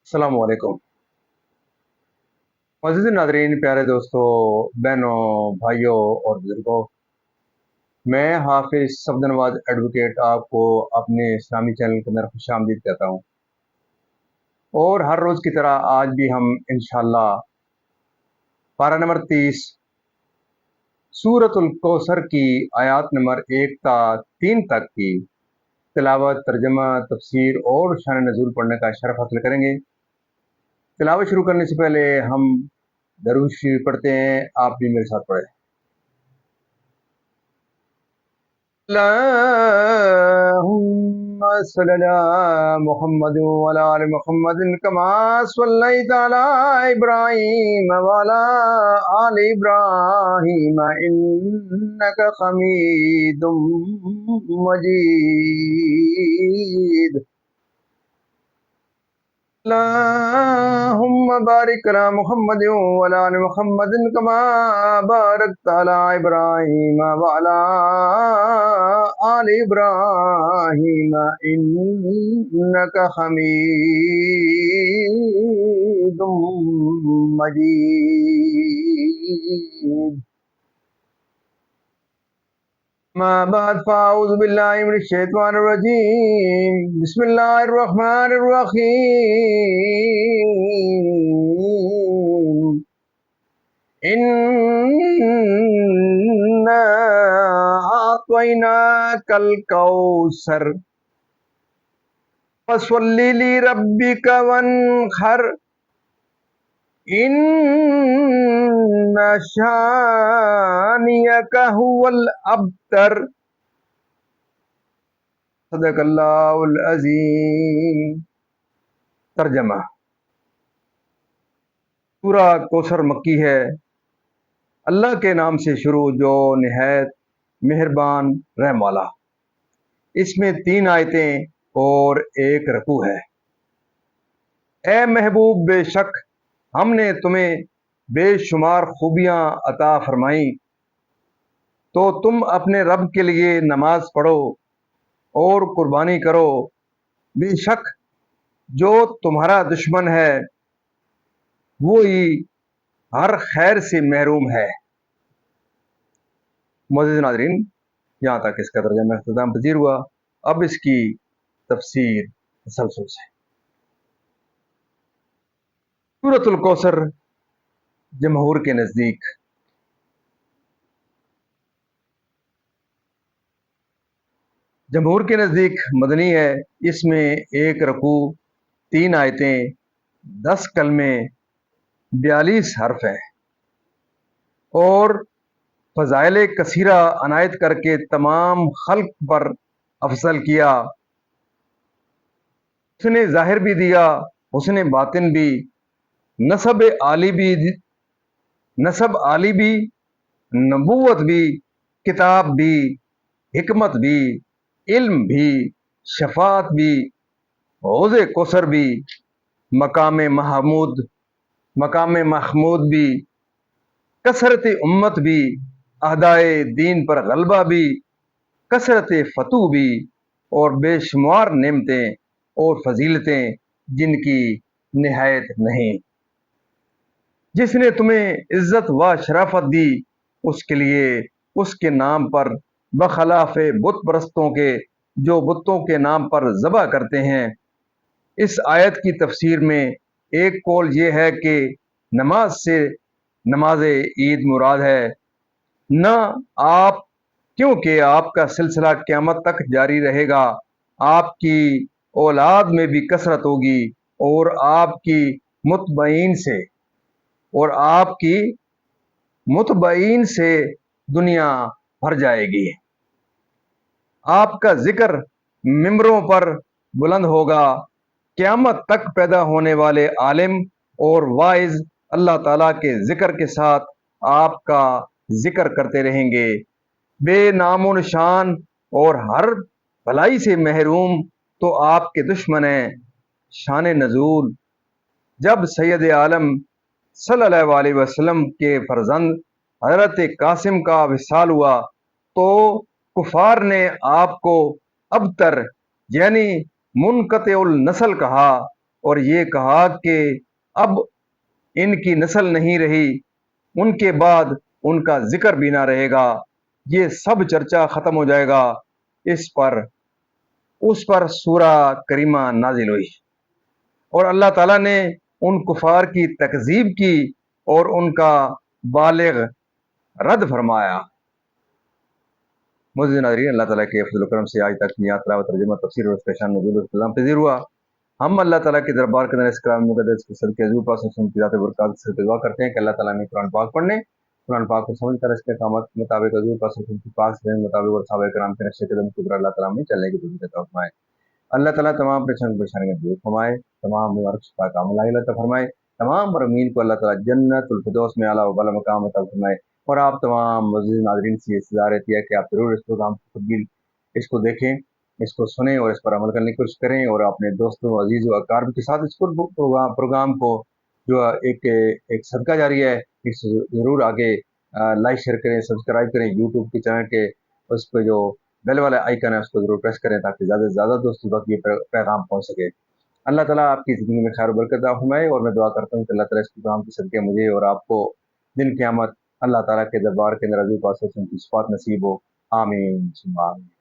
السلام علیکم عزیز ناظرین، پیارے دوستوں، بہنوں، بھائیوں اور بزرگوں، میں حافظ صفد نواز ایڈوکیٹ آپ کو اپنے اسلامی چینل کے اندر خوش آمدید کہتا ہوں۔ اور ہر روز کی طرح آج بھی ہم انشاءاللہ پارہ نمبر 30 سورۃ الکوثر کی آیات نمبر 1 تا 3 تک کی تلاوت، ترجمہ، تفسیر اور شان نزول پڑھنے کا شرف حاصل کریں گے۔ تلاوت شروع کرنے سے پہلے ہم درود شریف پڑھتے ہیں، آپ بھی میرے ساتھ پڑھیں۔ اللهم صل على محمد وعلى آل محمد كما صليت على إبراهيم وعلى آل إبراهيم إنك حميد مجيد۔ اللهم بارك على محمد وعلى آل محمد كما باركت على إبراهيم وعلى آل إبراهيم إنك حميد مجيد۔ ما بعد فأعوذ بالله من الشيطان الرجيم، بسم الله الرحمن الرحيم۔ إنا أعطيناك الكوثر فصل لربك وانحر إن شانئك هو الأبتر۔ صدق اللہ العظیم۔ ترجمہ۔ سورہ کوثر مکی ہے۔ اللہ کے نام سے شروع جو نہایت مہربان رحم والا۔ اس میں 3 آیتیں اور 1 رکوع ہے۔ اے محبوب، بے شک ہم نے تمہیں بے شمار خوبیاں عطا فرمائیں، تو تم اپنے رب کے لیے نماز پڑھو اور قربانی کرو۔ بے شک جو تمہارا دشمن ہے وہی ہر خیر سے محروم ہے۔ معزز ناظرین، یہاں تک اس کا ترجمہ اختتام پذیر ہوا۔ اب اس کی تفسیر تسلسل سے۔ سورۃ الکوثر جمہور کے نزدیک مدنی ہے۔ اس میں 1 رکوع، 3 آیتیں، 10 کلمے، 42 حرف ہیں اور فضائل کثیرہ عنایت کر کے تمام خلق پر افضل کیا۔ حسن ظاہر بھی دیا، حسن باطن بھی، نسب عالی بھی، نبوت بھی، کتاب بھی، حکمت بھی، علم بھی، شفاعت بھی، حوض کوثر بھی، مقام محمود بھی، کثرت امت بھی، اعدائے دین پر غلبہ بھی، کثرت فتوح بھی، اور بے شمار نعمتیں اور فضیلتیں جن کی نہایت نہیں۔ جس نے تمہیں عزت و شرافت دی اس کے لیے اس کے نام پر بخلاف بت پرستوں کے جو بتوں کے نام پر ذبح کرتے ہیں۔ اس آیت کی تفسیر میں ایک قول یہ ہے کہ نماز سے نماز عید مراد ہے، نہ آپ، کیونکہ آپ کا سلسلہ قیامت تک جاری رہے گا۔ آپ کی اولاد میں بھی کثرت ہوگی اور آپ کی متبعین سے دنیا بھر جائے گی۔ آپ کا ذکر ممبروں پر بلند ہوگا۔ قیامت تک پیدا ہونے والے عالم اور واعظ اللہ تعالیٰ کے ذکر کے ساتھ آپ کا ذکر کرتے رہیں گے۔ بے نام و نشان اور ہر بھلائی سے محروم تو آپ کے دشمن ہیں۔ شان نزول۔ جب سید عالم صلی اللہ علیہ وسلم کے فرزند حضرت قاسم کا وصال ہوا تو کفار نے آپ کو ابتر یعنی منقطع النسل کہا اور یہ کہا کہ اب ان کی نسل نہیں رہی، ان کے بعد ان کا ذکر بھی نہ رہے گا، یہ سب چرچا ختم ہو جائے گا۔ اس پر سورہ کریمہ نازل ہوئی اور اللہ تعالیٰ نے ان کفار کی تکذیب کی اور ان کا بالغ رد فرمایا۔ معزز ناظرین، اللہ تعالیٰ کے فضل و کرم سے آج تک نیا تلاوت ترجمہ تفسیر اور اس کا شان نزول اختتام پذیر ہوا۔ ہم اللہ تعالیٰ کے دربار کے اندر اس کلام مقدس کے صدقے حضور پاک صلی اللہ علیہ وسلم کی ذات برکات سے دعا کرتے ہیں کہ اللہ تعالیٰ نے قرآن پاک پڑھنے، قرآن پاک کو سمجھ کر اس کے احکامات کے مطابق حضور پاک صلی اللہ علیہ وسلم کی پاک سے مطابق اور صحابہ کرام کے نقش قدم کے اوپر اللہ تعالیٰ میں چلنے کی توفیق عطا فرمائے۔ اللہ تعالیٰ تمام پریشانیاں دور فرمائے، تمام بیمار شفا کاملہ عطا فرمائے، تمام مرمین کو اللہ تعالیٰ جنت الفردوس میں اعلیٰ و بالا مقام عطا فرمائے۔ اور آپ تمام معزز ناظرین سے استدعا رہتی ہے کہ آپ ضرور اس پروگرام کو تبدیل اس کو دیکھیں، اس کو سنیں اور اس پر عمل کرنے کی کوشش کریں، اور اپنے دوستوں عزیز و اقارب کے ساتھ اس کو پروگرام کو جو ایک صدقہ جاری ہے اس ضرور آگے لائک شیئر کریں، سبسکرائب کریں یوٹیوب کے چینل کے، اس پہ جو بیل والا آئیکن ہے اس کو ضرور پریس کریں تاکہ زیادہ سے زیادہ دوستوں تک یہ پیغام پہنچ سکے۔ اللہ تعالیٰ آپ کی زندگی میں خیر و برکت عطا فرمائے، اور میں دعا کرتا ہوں کہ اللہ تعالیٰ اس پروگرام کے صدقے مجھے اور آپ کو دن قیامت اللہ تعالیٰ کے دربار کے اندر حضور پاک صلی اللہ علیہ وسلم کی شفاعت نصیب ہو۔ آمین ثم آمین۔